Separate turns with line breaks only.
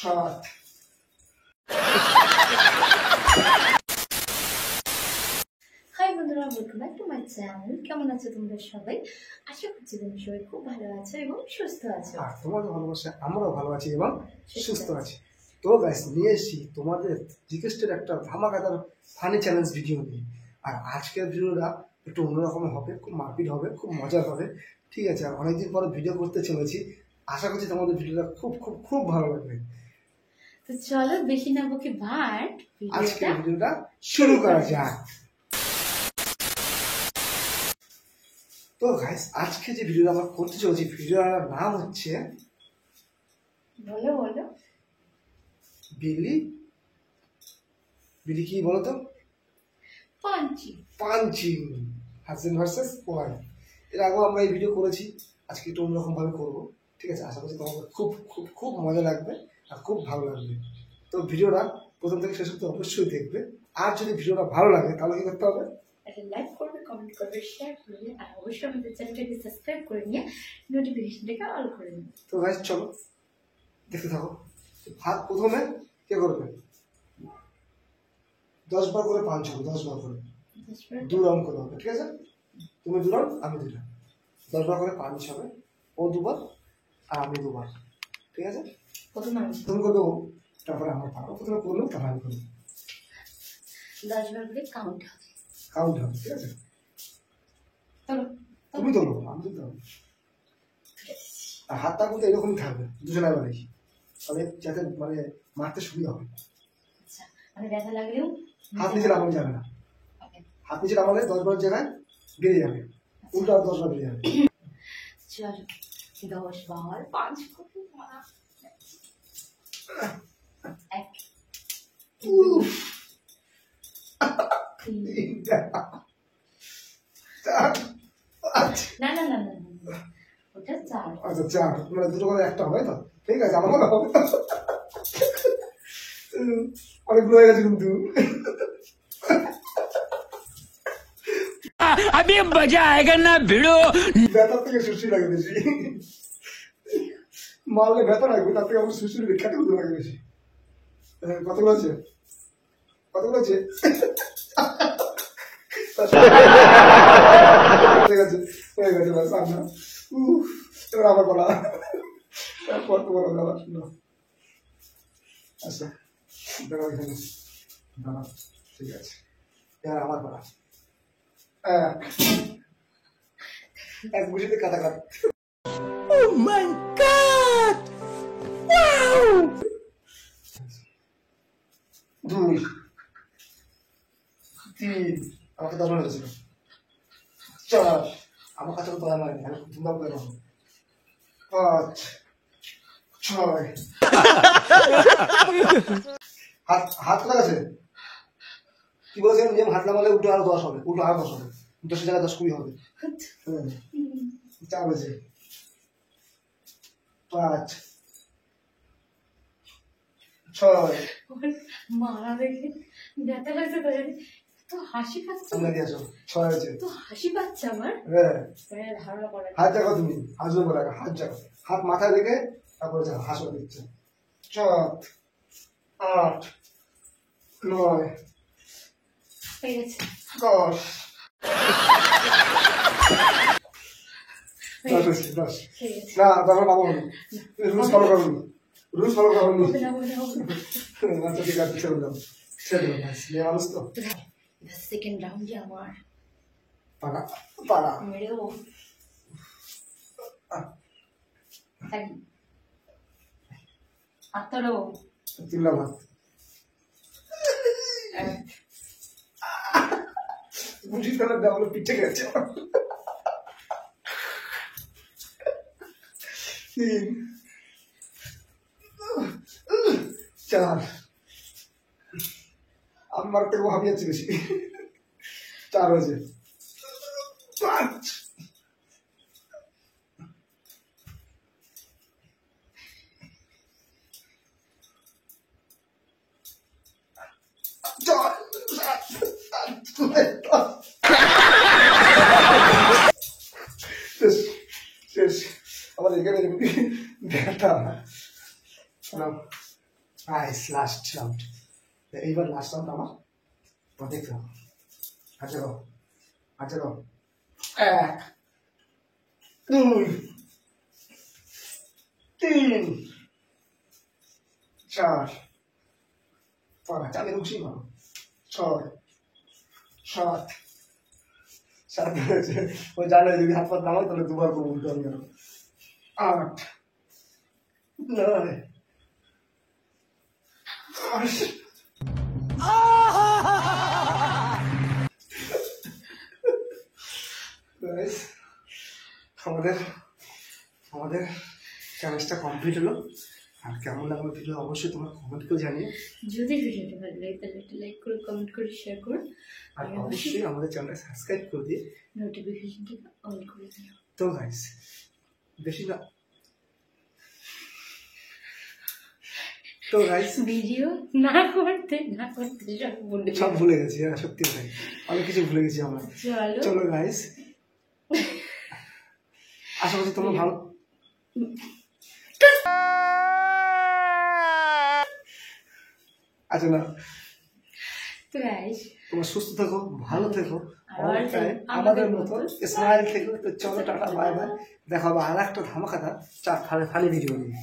সাত।
হাই বন্ধুরা, welcome back to my channel. কেমন আছো তোমরা সবাই? আশা করছি তোমরা সবাই খুব ভালো আছো এবং সুস্থ আছো।
আর তোমাদের ভালোবাসা আমরাও ভালো আছি এবং সুস্থ আছি। তো গাইস, নিয়ে এসেছি তোমাদের রিকোয়েস্টের একটা ধামাকাদার ফানি চ্যালেঞ্জ ভিডিও নিয়ে। আর আজকের ভিডিওটা একটু অন্যরকম হবে, খুব মারপিট হবে, খুব মজার হবে। ঠিক আছে, আর অনেকদিন পরে ভিডিও করতে চলেছি। আশা করছি তোমাদের ভিডিওটা খুব খুব খুব ভালো লাগবে।
তো চলো বেশি না বকে বাট
আজকের ভিডিওটা শুরু করা যাক। তো গাইস, আজকে যে ভিডিওটা আমরা করতে চলেছি, ভিডিওটার নাম হচ্ছে
বলো বলো
বিলি বিলি কি বলো তো?
Punchy.
Punching, husband versus wife. এর আগেও আমরা এই ভিডিও করেছি, আজকে একটু অন্যরকম ভাবে করবো। ঠিক আছে, আশা করছি তোমাদের খুব খুব খুব মজা লাগবে আর খুব ভালো লাগবে। তো ভিডিওটা প্রথম থেকে শেষ করতে অবশ্যই দেখবে। আর যদি ভিডিওটা ভালো লাগে তাহলে কি করতে হবে?
একটা লাইক করবে, কমেন্ট করবে, শেয়ার করবে, আর অবশ্যই আমাদের চ্যানেলটাকে সাবস্ক্রাইব করে নিয়ে নোটিফিকেশনটাকে অল করে নেবে।
তো গাইস চলো দেখতে থাকো। হাত প্রথমে কে করবে? 10 বার করে পাঞ্চ হবে, 10 বার করে, 2 রাউন্ড করে হবে। ঠিক আছে, তুমি 2 রাউন্ড, আমি 2 রাউন্ড, 10 বার করে পাঞ্চ হবে। ও 2 বার আর আমি 2 বার। ঠিক আছে,
প্রথমে আমি
প্রথম করে দেবো, তারপরে আমার পারো। প্রথমে করলো, তারপরে আমি করবো।
10 বার করে কাউন্ট হবে।
কাউন্ট হবে। ঠিক আছে,
চলো
তুমি তোলো, আমি তুলতে হবে। আর হাতটা কিন্তু এরকমই থাকবে, দুজনের বাড়ি, তাহলে যাতে মানে মারতে সুবিধা হবে।
আচ্ছা, মানে ব্যথা লাগলেও
হাত নিচে নামানো যাবে না।
ওকে,
হাত নিচে নামালে 10 বার জায়গায় বেরিয়ে যাবে, উল্টো আর 10 বার বেরিয়ে যাবে।
চলো 10 বার পাঁচ করে মারা। এক,
উফ,
তিন,
3, 4, 5।
না না না না না, ওটা 4।
আচ্ছা 4, মানে দুটো করে একটা হবে তো? ঠিক আছে, আমার মনে হবে। অনেকগুলো হয়ে গেছে কিন্তু।
अभी मजा आएगा ना भिड़ो।
ব্যথার থেকে সুশ্রী লাগে বেশি। মারলে ব্যথা লাগবে, তার থেকে আমার সুশ্রী খেতে করতে লাগে বেশি। কতগুলো আছে? কতগুলো আছে? ঠিক আছে, হয়ে গেছে, বাস। আমরা এবার আবার বলা, কত বড় গলা শুনো। আচ্ছা দাঁড়াও এখানে, দাঁড়াও। ঠিক আছে, এবার আমার বলা। এক বুঝিতে কাটা কাট।
Oh my God! Wow!
2, 3, আমাকে 10 হয়েছিল। 4, আমার কাছে তো দয়া নয়, আমি ধুমধাম করে নেবো। 5, 6। হাত হাত কোথায় আছে? কি বলেছিলাম, নিয়ম হাত নামালে উল্টো আরো 10 হবে, উল্টো আরো 10 হবে, 10 জায়গায় 10 20 হবে। 4 হয়েছে, 5, 6।
মারা দেখে ব্যথা লাগছে তো হাসি পাচ্ছে।
সামনে দিয়ে আসো। 6 হয়েছে।
তো হাসি পাচ্ছে আমার।
হ্যাঁ,
ধারণা করে
হাত জাগো, তুমি হাসবে বলে হাত জাগো, হাত মাথায় রেখে তারপরে যাও, হাসো দিচ্ছে। 7, 8, 9,
হয়ে গেছে।
10। 10 হয়েছে, 10।
হয়ে গেছে।
না, তারপর পাবো না, রুলস ফলো করুন, রুলস ফলো করুন।
হবে না, হবে না, হবে না।
আচ্ছা ঠিক আছে, ছেড়ে দাও, ছেড়ে দাও, মেয়ে মানুষ তো।
সেকেন্ড রাউন্ডে আমার
পারা পারা।
মেরেও আত্মারও
চিল্লা ভাত বুঝি তাহলে ডাবল পিঠে গেছে। 3, 4, আমার থেকে ভাবি যাচ্ছে বেশি। 4 হয়েছে, 5, 6, 7, 8, 9। শেষ। আমার এখানে ব্যথা। Nice, last round. এইবার লাস্ট রাউন্ড আমার, তো দেখো। আচ্ছা গো, আচ্ছা গো, 1 2 3 4 5, আমি খুশি মারো, 6 7 7 হয়েছে। ও জানে যদি হাত পাত নামাই তাহলে দুবার করে উল্টো আমি গেল। 8 9 10। Guys, আমাদের আমাদের চ্যালেঞ্জটা কমপ্লিট হলো। আর কেমন লাগলো ভিডিও অবশ্যই তোমরা কমেন্ট করে জানিয়ে,
যদি ভিডিওটা ভালো লাগে তাহলে একটা লাইক করে কমেন্ট করে শেয়ার করুন
আর অবশ্যই আমাদের চ্যানেলটা সাবস্ক্রাইব করে দিয়ে
নোটিফিকেশনটা অন করে দিন।
তো গাইস বেশি না, তো গাইস
ভিডিও না করতে
সব ভুলে গেছি, সত্যি তাই, অনেক কিছু ভুলে গেছি আমরা।
চলো
চলো গাইস, আশা করছি তোমরা ভালো, আচ্ছা না,
তো গাইস
তোমরা সুস্থ থাকো, ভালো থেকো,
আর
অল টাইম আমাদের মতো স্মাইল থেকো। তো চলো টাটা, বাই বাই, দেখা হবে আর একটা ধামাকাদার ফানি ভিডিও নিয়ে।